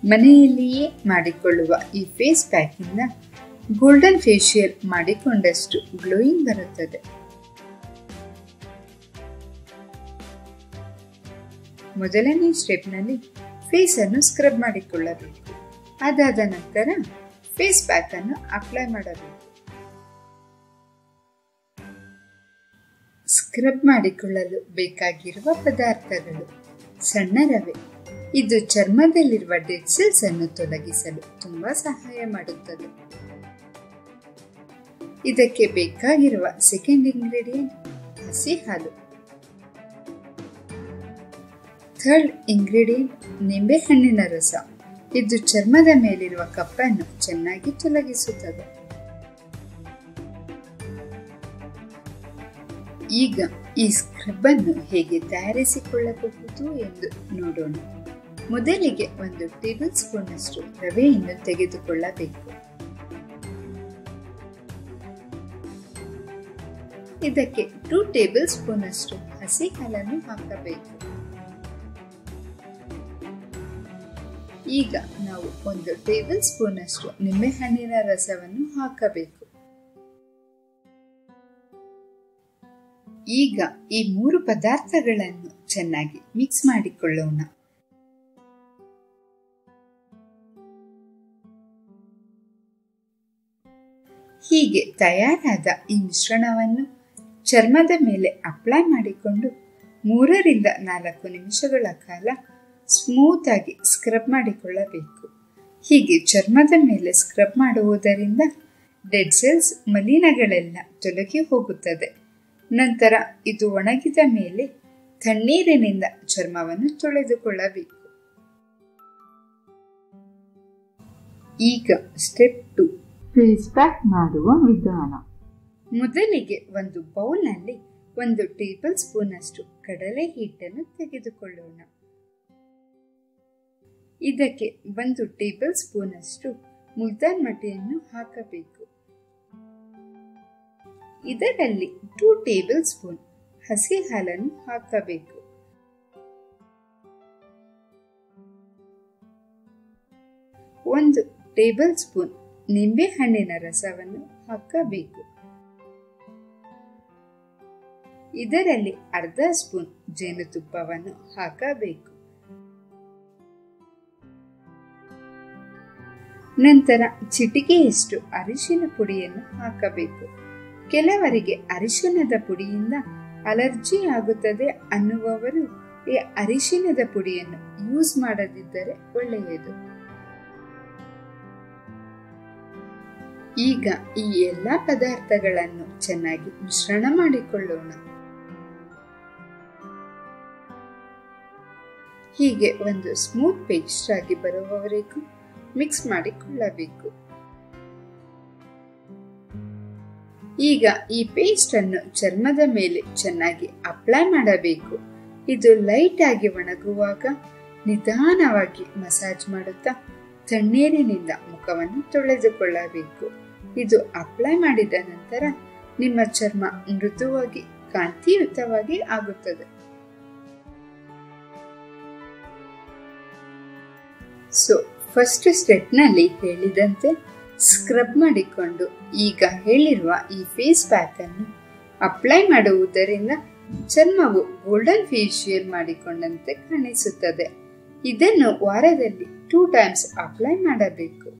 ಮನೆಯಲ್ಲಿಯೇ ಮಾಡಿಕೊಳ್ಳುವ ಈ ಫೇಸ್ ಪ್ಯಾಕಿಂದ ಗೋಲ್ಡನ್ ಫೇಶಿಯಲ್ ಮಾಡಿಕೊಂಡಷ್ಟು ಗ್ಲೋಯಿಂಗ್ ಬರುತ್ತದೆ. ಮೊದಲನೇ ಸ್ಟೆಪ್ನಲ್ಲಿ ಫೇಸ್ ಅನ್ನು ಸ್ಕ್ರಬ್ ಮಾಡಿಕೊಳ್ಳಬೇಕು. ಅದಾದ ನಂತರ ಫೇಸ್ ಪ್ಯಾಕ್ ಅನ್ನು ಅಪ್ಲೈ ಮಾಡಬೇಕು. ಸ್ಕ್ರಬ್ ಮಾಡಿಕೊಳ್ಳಲು ಬೇಕಾಗಿರುವ ಪದಾರ್ಥಗಳು: ಸಣ್ಣ ರವೆ. ಇದು ಚರ್ಮದಲ್ಲಿರುವ ಡೆಡ್ ಸೆಲ್ಸ್ ಅನ್ನು ತೊಲಗಿಸಲು ತುಂಬಾ ಸಹಾಯ ಮಾಡುತ್ತದೆ. ಇದಕ್ಕೆ ಬೇಕಾಗಿರುವ ಸೆಕೆಂಡ್ ಇಂಗ್ರೀಡಿಯೆಂಟ್ ಹಸಿ ಹಾಲು. ಥರ್ಡ್ ಇಂಗ್ರೀಡಿಯೆಂಟ್ ನಿಂಬೆಹಣ್ಣಿನ ರಸ. ಇದು ಚರ್ಮದ ಮೇಲಿರುವ ಕಪ್ಪನ್ನು ಚೆನ್ನಾಗಿ ತೊಲಗಿಸುತ್ತದೆ. ಈಗ ಈ ಸ್ಕ್ರಬ್ ಅನ್ನು ಹೇಗೆ ತಯಾರಿಸಿಕೊಳ್ಳಬಹುದು ಎಂದು ನೋಡೋಣ. ಮೊದಲಿಗೆ 1 ಟೇಬಲ್ ಸ್ಪೂನ್ ಅಷ್ಟು ರವೆಯನ್ನು ತೆಗೆದುಕೊಳ್ಳಬೇಕು. ಇದಕ್ಕೆ 2 ಟೇಬಲ್ ಸ್ಪೂನ್ ಅಷ್ಟು ಹಸಿ ಹಾಲನ್ನು ಹಾಕಬೇಕು. ಈಗ ನಾವು 1 ಟೇಬಲ್ ಸ್ಪೂನ್ ಅಷ್ಟು ನಿಂಬೆಹಣ್ಣಿನ ರಸವನ್ನು ಹಾಕಬೇಕು. ಈಗ ಈ 3 ಪದಾರ್ಥಗಳನ್ನು ಚೆನ್ನಾಗಿ ಮಿಕ್ಸ್ ಮಾಡಿಕೊಳ್ಳೋಣ. ಹೀಗೆ ತಯಾರಾದ ಈ ಮಿಶ್ರಣವನ್ನು ಚರ್ಮದ ಮೇಲೆ ಅಪ್ಲೈ ಮಾಡಿಕೊಂಡು 3 ರಿಂದ 4 ನಿಮಿಷಗಳ ಕಾಲ ಸ್ಮೂತ್ ಆಗಿ ಸ್ಕ್ರಬ್ ಮಾಡಿಕೊಳ್ಳಬೇಕು. ಹೀಗೆ ಚರ್ಮದ ಮೇಲೆ ಸ್ಕ್ರಬ್ ಮಾಡುವುದರಿಂದ ಡೆಡ್ ಸೆಲ್ಸ್ ಮಲಿನಗಳೆಲ್ಲ ತೊಲಗಿ ಹೋಗುತ್ತದೆ. ನಂತರ ಇದು ಒಣಗಿದ ಮೇಲೆ ತಣ್ಣೀರಿನಿಂದ ಚರ್ಮವನ್ನು ತೊಳೆದುಕೊಳ್ಳಬೇಕು. ಈಗ ಸ್ಟೆಪ್ 2, ಫೇಸ್ ಪ್ಯಾಕ್ ಮಾಡುವ ವಿಧಾನ. ಮೊದಲಿಗೆ ಒಂದು ಬೌಲ್ನಲ್ಲಿ 1 ಟೇಬಲ್ ಸ್ಪೂನ್ ಅಷ್ಟು ಕಡಲೆ ಹಿಟ್ಟನ್ನು ತೆಗೆದುಕೊಳ್ಳೋಣ. ಇದಕ್ಕೆ 1 ಟೇಬಲ್ ಸ್ಪೂನ್ ಅಷ್ಟು ಮುಲ್ತಾನ್ ಮಟ್ಟಿಯನ್ನು ಹಾಕಬೇಕು. ಇದರಲ್ಲಿ 2 ಟೇಬಲ್ ಸ್ಪೂನ್ ಹಸಿ ಹಾಲನ್ನು ಹಾಕಬೇಕು. ಒಂದು ಟೇಬಲ್ ಸ್ಪೂನ್ ನಿಂಬೆ ಹಣ್ಣಿನ ರಸವನ್ನು ಹಾಕಬೇಕು. ಇದರಲ್ಲಿ ಅರ್ಧ ಸ್ಪೂನ್ ಜೇನುತುಪ್ಪವನ್ನು ಹಾಕಬೇಕು. ನಂತರ ಚಿಟಿಕೆಯಷ್ಟು ಅರಿಶಿನ ಪುಡಿಯನ್ನು ಹಾಕಬೇಕು. ಕೆಲವರಿಗೆ ಅರಿಶಿನದ ಪುಡಿಯಿಂದ ಅಲರ್ಜಿ ಆಗುತ್ತದೆ ಅನ್ನುವವರು ಈ ಅರಿಶಿನದ ಪುಡಿಯನ್ನು ಯೂಸ್ ಮಾಡದಿದ್ದರೆ ಒಳ್ಳೆಯದು. ಈಗ ಈ ಎಲ್ಲಾ ಪದಾರ್ಥಗಳನ್ನು ಚೆನ್ನಾಗಿ ಮಿಶ್ರಣ ಮಾಡಿಕೊಳ್ಳೋಣ. ಹೀಗೆ ಒಂದು ಸ್ಮೂತ್ ಪೇಸ್ಟ್ ಆಗಿ ಬರುವವರೆಗೂ ಮಿಕ್ಸ್ ಮಾಡಿಕೊಳ್ಳಬೇಕು. ಈಗ ಈ ಪೇಸ್ಟ್ ಅನ್ನು ಚರ್ಮದ ಮೇಲೆ ಚೆನ್ನಾಗಿ ಅಪ್ಲೈ ಮಾಡಬೇಕು. ಇದು ಲೈಟ್ ಆಗಿ ಒಣಗುವಾಗ ನಿಧಾನವಾಗಿ ಮಸಾಜ್ ಮಾಡುತ್ತಾ ತಣ್ಣೀರಿನಿಂದ ಮುಖವನ್ನು ತೊಳೆದುಕೊಳ್ಳಬೇಕು. ಇದು ಅಪ್ಲೈ ಮಾಡಿದ ನಂತರ ನಿಮ್ಮ ಚರ್ಮ ಮೃದುವಾಗಿ ಕಾಂತಿಯುತವಾಗಿ ಆಗುತ್ತದೆ. ಸೊ ಫಸ್ಟ್ ಸ್ಟೆಪ್ ನಲ್ಲಿ ಹೇಳಿದಂತೆ ಸ್ಕ್ರಬ್ ಮಾಡಿಕೊಂಡು ಈಗ ಹೇಳಿರುವ ಈ ಫೇಸ್ ಪ್ಯಾಕ್ ಅನ್ನು ಅಪ್ಲೈ ಮಾಡುವುದರಿಂದ ಚರ್ಮವು ಗೋಲ್ಡನ್ ಫೇಶಿಯಲ್ ಮಾಡಿಕೊಂಡಂತೆ ಕಾಣಿಸುತ್ತದೆ. ಇದನ್ನು ವಾರದಲ್ಲಿ 2 ಟೈಮ್ಸ್ ಅಪ್ಲೈ ಮಾಡಬೇಕು.